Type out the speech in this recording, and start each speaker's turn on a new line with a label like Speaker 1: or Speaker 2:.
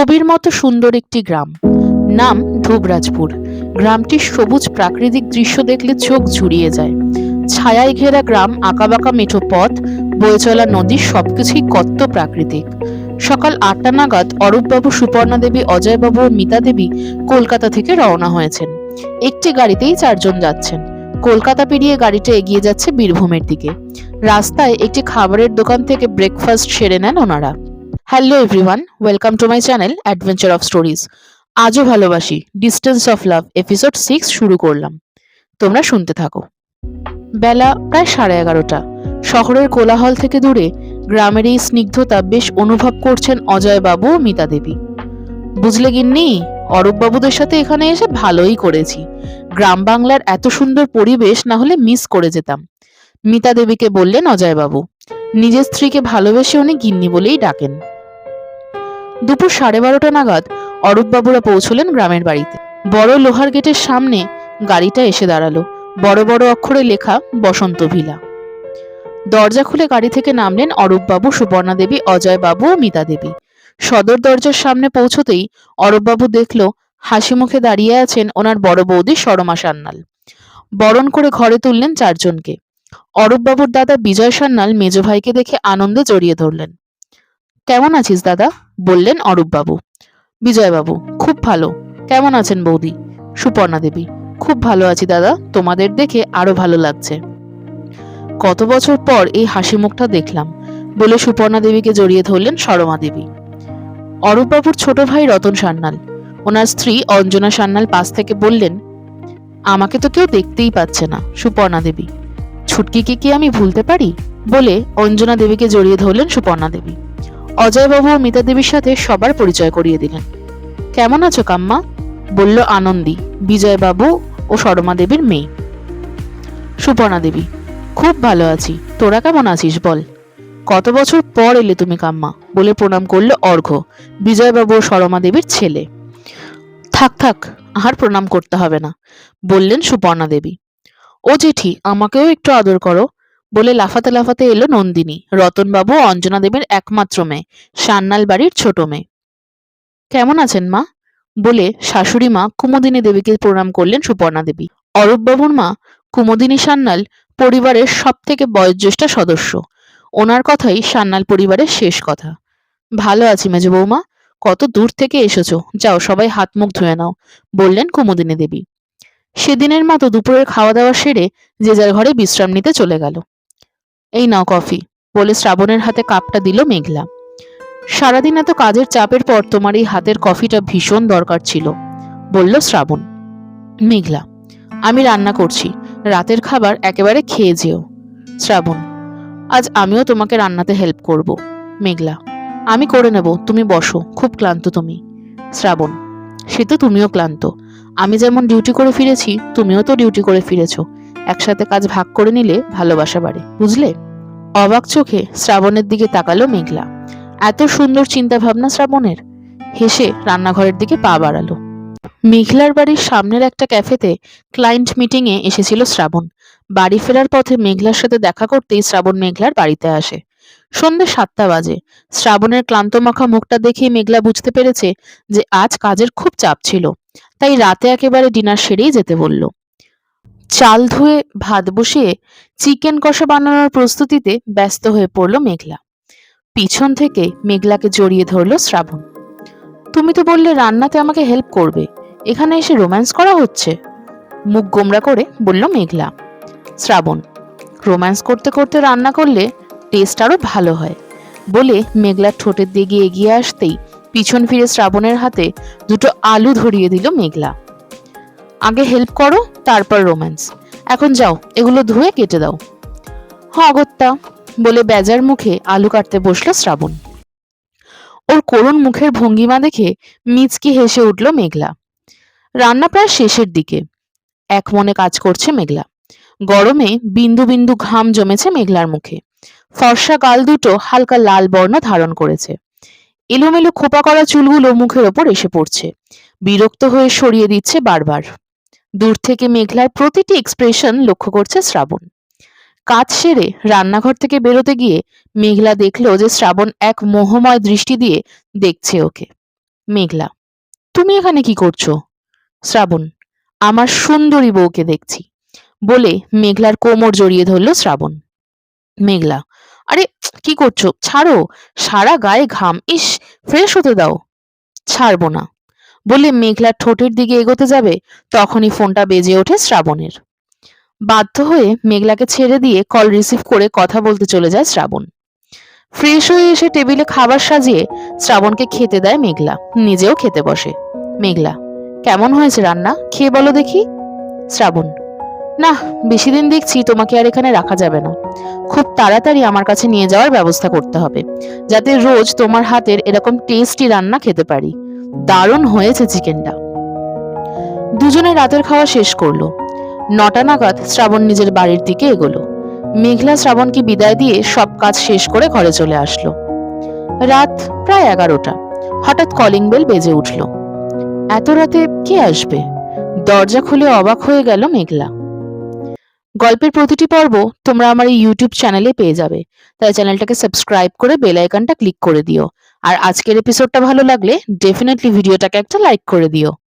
Speaker 1: ছবির মতো সুন্দর একটি গ্রাম, নাম ধুবরাজপুর। গ্রামটির সবুজ প্রাকৃতিক দৃশ্য দেখলে চোখ জুড়িয়ে যায়। ছায়ায় ঘেরা গ্রাম, আঁকাবাঁকা মেঠো পথ, বয়ে চলা নদী, সবকিছুই কত প্রাকৃতিক। সকাল ৮টা নাগাদ অরূপবাবু, সুপর্ণা দেবী, অজয়বাবু ও মিতা দেবী কলকাতা থেকে রওনা হয়েছেন। একটি গাড়িতেই ৪ জন যাচ্ছেন। কলকাতা পেরিয়ে গাড়িটা এগিয়ে যাচ্ছে বীরভূমের দিকে। রাস্তায় একটি খাবারের দোকান থেকে ব্রেকফাস্ট সেরে নেন ওনারা। Hello everyone, welcome to my channel adventure of stories. আজও ভালোবাসি ডিস্টেন্স অফ লাভ এপিসোড 6 শুরু করলাম। তোমরা শুনতে থাকো। বেলা প্রায় 11:30। শহরের কোলাহল থেকে দূরে গ্রামের এই স্নিগ্ধতা বেশ অনুভব করছেন অজয়বাবু ও মিতা দেবী। বুঝলে গিন্নি, অরূপবাবুদের সাথে এখানে এসে ভালোই করেছি। গ্রাম বাংলার এত সুন্দর পরিবেশ না হলে মিস করে যেতাম, মিতা দেবীকে বললেন অজয়বাবু। নিজের স্ত্রীকে ভালোবেসে উনি গিন্নি বলেই ডাকেন। দুপুর 12:30 নাগাদ অরূপবাবুরা পৌঁছলেন গ্রামের বাড়িতে। বড় লোহার গেটের সামনে গাড়িটা এসে দাঁড়ালো। বড় বড় অক্ষরে লেখা বসন্ত ভিলা। দরজা খুলে গাড়ি থেকে নামলেন অরূপবাবু, সুপর্ণা দেবী, অজয়বাবু ও মিতা দেবী। সদর দরজার সামনে পৌঁছতেই অরূপবাবু দেখল হাসি মুখে দাঁড়িয়ে আছেন ওনার বড় বৌদি সরমা সান্যাল। বরণ করে ঘরে তুললেন 4 জনকে। অরূপবাবুর দাদা বিজয় সান্যাল মেজ ভাইকে দেখে আনন্দে জড়িয়ে ধরলেন। কেমন আছিস দাদা? বললেন অরূপবাবু। বিজয়বাবু: খুব ভালো। কেমন আছেন বৌদি? সুপর্ণা দেবী: খুব ভালো আছি দাদা, তোমাদের দেখে আরো ভালো লাগছে। কত বছর পর এই হাসি মুখটা দেখলাম, বলে সুপর্ণা দেবীকে জড়িয়ে ধরলেন সরমা দেবী। অরূপবাবুর ছোট ভাই রতন সান্যাল, ওনার স্ত্রী অঞ্জনা সান্যাল পাশ থেকে বললেন, আমাকে তো কেউ দেখতেই পাচ্ছে না। সুপর্ণা দেবী: ছুটকিকে কি আমি ভুলতে পারি? বলে অঞ্জনা দেবীকে জড়িয়ে ধরলেন সুপর্ণা দেবী। অজয়বাবু ও মিতা দেবীর সাথে সবার পরিচয় করিয়ে দিলেন। কেমন আছো কাম্মা? বলল আনন্দী, বিজয়বাবু ও সরমা দেবীর মেয়ে। সুপর্ণা দেবী: খুব ভালো আছি, তোরা কেমন আছিস বল? কত বছর পর এলে তুমি কাম্মা, বলে প্রণাম করলো অর্ঘ্য, বিজয়বাবু ও সরমা দেবীর ছেলে। থাক থাক, আর প্রণাম করতে হবে না, বললেন সুপর্ণা দেবী। ও জেঠি, আমাকেও একটু আদর করো, বলে লাফাতে লাফাতে এলো নন্দিনী, রতনবাবু ও অঞ্জনা দেবীর একমাত্র মেয়ে, সান্যাল বাড়ির ছোট মেয়ে। কেমন আছেন মা? বলে শাশুড়ি মা কুমুদিনী দেবীকে প্রণাম করলেন সুপর্ণা দেবী। অরূপবাবুর মা কুমুদিনী সান্যাল পরিবারের সব থেকে বয়োজ্যেষ্ঠ সদস্য। ওনার কথাই সান্যাল পরিবারের শেষ কথা। ভালো আছি মেজ বৌমা, কত দূর থেকে এসেছো, যাও সবাই হাত মুখ ধুয়ে নাও, বললেন কুমুদিনী দেবী। সেদিনের মতো দুপুরের খাওয়া দাওয়া সেরে যে যার ঘরে বিশ্রাম নিতে চলে গেল। এই নাও কফি, বলে শ্রাবণের হাতে কাপটা দিল মেঘলা। সারাদিন এত কাজের চাপের পর তোমার এই হাতের কফিটা ভীষণ দরকার ছিল, বলল শ্রাবণ। মেঘলা: আমি রান্না করছি, রাতের খাবার একেবারে খেয়ে যেও। শ্রাবণ: আজ আমিও তোমাকে রান্নাতে হেল্প করব। মেঘলা: আমি করে নেব, তুমি বসো, খুব ক্লান্ত তুমি। শ্রাবণ: সে তো তুমিও ক্লান্ত, আমি যেমন ডিউটি করে ফিরেছি তুমিও তো ডিউটি করে ফিরেছো, একসাথে কাজ ভাগ করে নিলে ভালোবাসা বাড়ে, বুঝলে? অবাক চোখে শ্রাবণের দিকে তাকালো মেঘলা। এত সুন্দর চিন্তা ভাবনা শ্রাবণের। হেসে রান্নাঘরের দিকে পা বাড়ালো। মেঘলার বাড়ির সামনের একটা ক্যাফেতে ক্লায়েন্ট মিটিং এ এসেছিল শ্রাবণ। বাড়ি ফেরার পথে মেঘলার সাথে দেখা করতেই শ্রাবণ মেঘলার বাড়িতে আসে। সন্ধ্যে 7টা বাজে। শ্রাবণের ক্লান্ত মাখা মুখটা দেখেই মেঘলা বুঝতে পেরেছে যে আজ কাজের খুব চাপ ছিল, তাই রাতে একেবারে ডিনার সেরেই যেতে বলল। চাল ধুয়ে ভাত বসিয়ে চিকেন কষা বানানোর প্রস্তুতিতে ব্যস্ত হয়ে পড়ল মেঘলা। পিছন থেকে মেঘলাকে জড়িয়ে ধরল শ্রাবণ। তুমি তো বললে রান্নাতে আমাকে হেল্প করবে, এখানে এসে রোম্যান্স করা হচ্ছে, মুখ গোমরা করে বলল মেঘলা। শ্রাবণ: রোম্যান্স করতে করতে রান্না করলে টেস্ট আরো ভালো হয়, বলে মেঘলার ঠোঁটের দিকে এগিয়ে আসতেই পিছন ফিরে শ্রাবণের হাতে দুটো আলু ধরিয়ে দিল মেঘলা। আগে হেল্প করো, তারপর রোম্যান্স। এখন যাও, এগুলো ধুয়ে কেটে দাও। হ্যাঁ অগত্যা, বলে বেজার মুখে আলু কাটতে বসলো শ্রাবণ। ওর করুণ মুখের ভঙ্গিমা দেখে মিচকি হেসে উঠল মেঘলা। রান্না প্রায় শেষের দিকে। এক মনে কাজ করছে মেঘলা। গরমে বিন্দু বিন্দু ঘাম জমেছে মেঘলার মুখে। ফর্সা গাল দুটো হালকা লাল বর্ণ ধারণ করেছে। এলোমেলো খোপা করা চুলগুলো মুখের ওপর এসে পড়ছে। বিরক্ত হয়ে সরিয়ে দিচ্ছে বারবার। দূর থেকে মেঘলার প্রতিটি এক্সপ্রেশন লক্ষ্য করছে শ্রাবণ। কাজ সেরে রান্নাঘর থেকে বেরোতে গিয়ে মেঘলা দেখলো যে শ্রাবণ এক মোহময় দৃষ্টি দিয়ে দেখছে ওকে। মেঘলা: তুমি এখানে কি করছো? শ্রাবণ: আমার সুন্দরী বউকে দেখছি। বলে মেঘলার কোমর জড়িয়ে ধরল শ্রাবণ। মেঘলা: আরে কি করছো, ছাড়ো, সারা গায়ে ঘাম, ইস, ফ্রেশ হতে দাও। ছাড়বো না। বলে মেঘলার ঠোঁটের দিকে এগোতে যাবে, তখনই ফোনটা বেজে ওঠে শ্রাবণের। বাধ্য হয়ে মেঘলাকে ছেড়ে দিয়ে কল রিসিভ করে কথা বলতে চলে যায় শ্রাবণ। ফ্রেশ হয়ে এসে টেবিলে খাবার সাজিয়ে শ্রাবণকে খেতে দেয় মেঘলা, নিজেও খেতে বসে। মেঘলা: কেমন হয়েছে রান্না, খেয়ে বলো দেখি। শ্রাবণ: না, বেশি দিন দেখছি তোমাকে আর এখানে রাখা যাবে না। খুব তাড়াতাড়ি আমার কাছে নিয়ে যাওয়ার ব্যবস্থা করতে হবে, যাতে রোজ তোমার হাতের এরকম টেস্টি রান্না খেতে পারি। দারুণ হয়েছে চিকেনটা। দুজনে রাতের খাওয়া শেষ করলো। ৯টা নাগাদ শ্রাবণ নিজের বাড়ির দিকে এগোলো। মেঘলা শ্রাবণকে বিদায় দিয়ে সব কাজ শেষ করে ঘরে চলে আসলো। রাত প্রায় 11টা। হঠাৎ কলিং বেল বেজে উঠল। এত রাতে কে আসবে? দরজা খুলে অবাক হয়ে গেল মেঘলা। গল্পের প্রতিটি পর্ব তোমরা আমার এই ইউটিউব চ্যানেলে পেয়ে যাবে, তাই চ্যানেলটাকে সাবস্ক্রাইব করে বেল আইকনটা ক্লিক করে দিও। আর আজকের এপিসোডটা ভালো লাগলে ডেফিনেটলি ভিডিওটাকে একটা লাইক করে দিও।